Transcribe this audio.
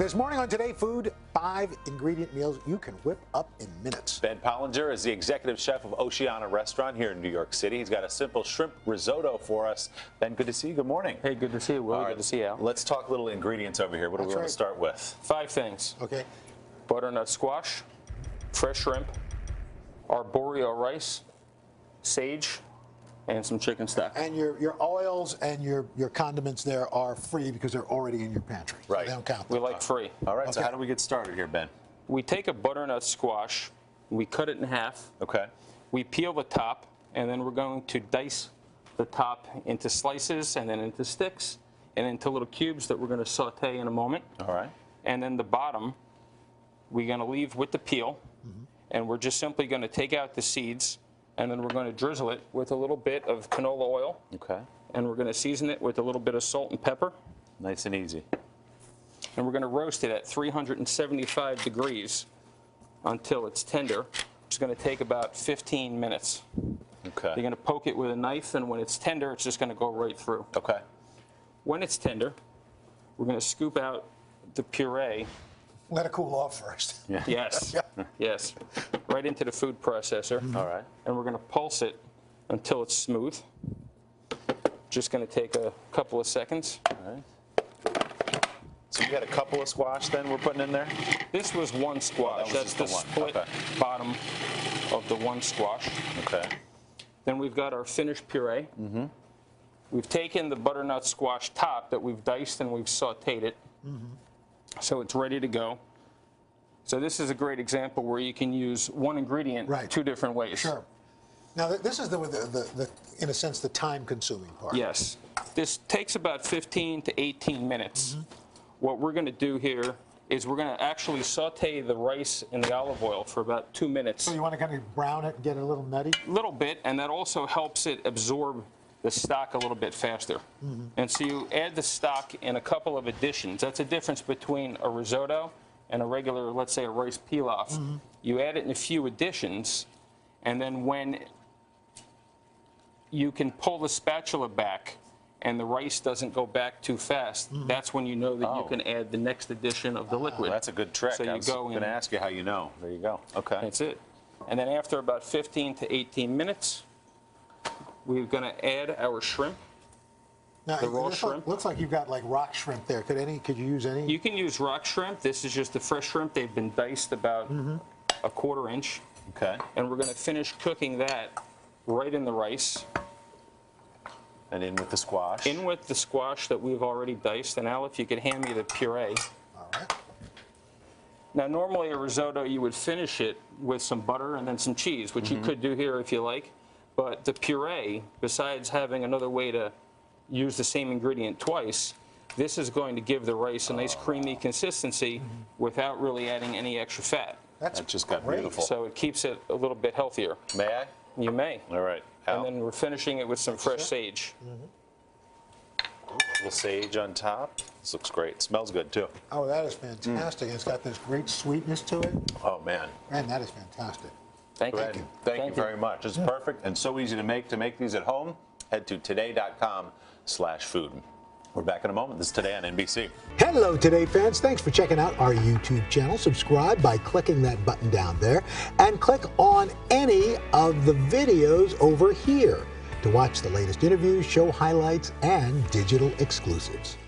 This morning on Today Food, 5-ingredient meals you can whip up in minutes. Ben Pollinger is the executive chef of Oceana restaurant here in New York City. He's got a simple shrimp risotto for us. Ben, good to see you. Good morning. Hey, good to see you, Willie. All right, good to see you, Al. Let's talk little ingredients over here. What do we want to start with? 5 things. Okay. Butternut squash, fresh shrimp, arboreal rice, sage, and some chicken stock. And your oils and your condiments there are free because they're already in your pantry. Right. So they don't count. We like free. All right, Okay. so how do we get started here, Ben? We take a butternut squash, we cut it in half, Okay. we peel the top, and then we're going to dice the top into slices and then into sticks and into little cubes that we're going to saute in a moment. All right. And then the bottom, we're going to leave with the peel, and we're just simply going to take out the seeds, and then we're going to drizzle it with a little bit of canola oil. Okay. And we're going to season it with a little bit of salt and pepper. Nice and easy. And we're going to roast it at 375 degrees until it's tender. It's going to take about 15 minutes. Okay. You're going to poke it with a knife, and when it's tender, it's just going to go right through. Okay. When it's tender, we're going to scoop out the puree. Let it cool off first. Yeah. Yes, yes. Right into the food processor. All right. And we're going to pulse it until it's smooth. Just going to take a couple of seconds. All right. So we got a couple of squash then we're putting in there? This was one squash. was That's just the the one. split Okay. bottom of the one squash. Okay. Then we've got our finished puree. We've taken the butternut squash top that we've diced and we've sauteed it. So it's ready to go. So this is a great example where you can use one ingredient Right. 2 different ways. Sure. Now, this is the in a sense, the time-consuming part. Yes. This takes about 15 to 18 minutes. What we're going to do here is we're going to actually saute the rice in the olive oil for about 2 minutes. So you want to kind of brown it and get it a little nutty? A little bit, and that also helps it absorb the stock a little bit faster. And so you add the stock in a couple of additions. That's a difference between a risotto and a regular, let's say, a rice pilaf. You add it in a few additions, and then when you can pull the spatula back and the rice doesn't go back too fast, that's when you know that you can add the next addition of the liquid. Well, that's a good trick. So I you was go going in. to ask you how you know. There you go. Okay. That's it. And then after about 15 to 18 minutes, we're going to add our shrimp. Now, The raw this shrimp? looks like you've got like rock shrimp there. Could you use any? You can use rock shrimp. This is just the fresh shrimp. They've been diced about a 1/4 inch. Okay. And we're going to finish cooking that right in the rice. And in with the squash. In with the squash that we've already diced. And Al, if you could hand me the puree. All right. Now, normally a risotto, you would finish it with some butter and then some cheese, which you could do here if you like. But the puree, besides having another way to use the same ingredient twice, this is going to give the rice a nice creamy consistency without really adding any extra fat. That just got great. beautiful. So it keeps it a little bit healthier. May I? You may. All right. Al. And then we're finishing it with some fresh sage. A little sage on top. This looks great. Smells good too. Oh, that is fantastic. It's got this great sweetness to it. Oh man. Man, that is fantastic. Thank you. Ben, thank you very much. It's perfect and so easy to make. To make these at home, head to today.com/food. We're back in a moment. This is Today on NBC. Hello, Today fans. Thanks for checking out our YouTube channel. Subscribe by clicking that button down there and click on any of the videos over here to watch the latest interviews, show highlights, and digital exclusives.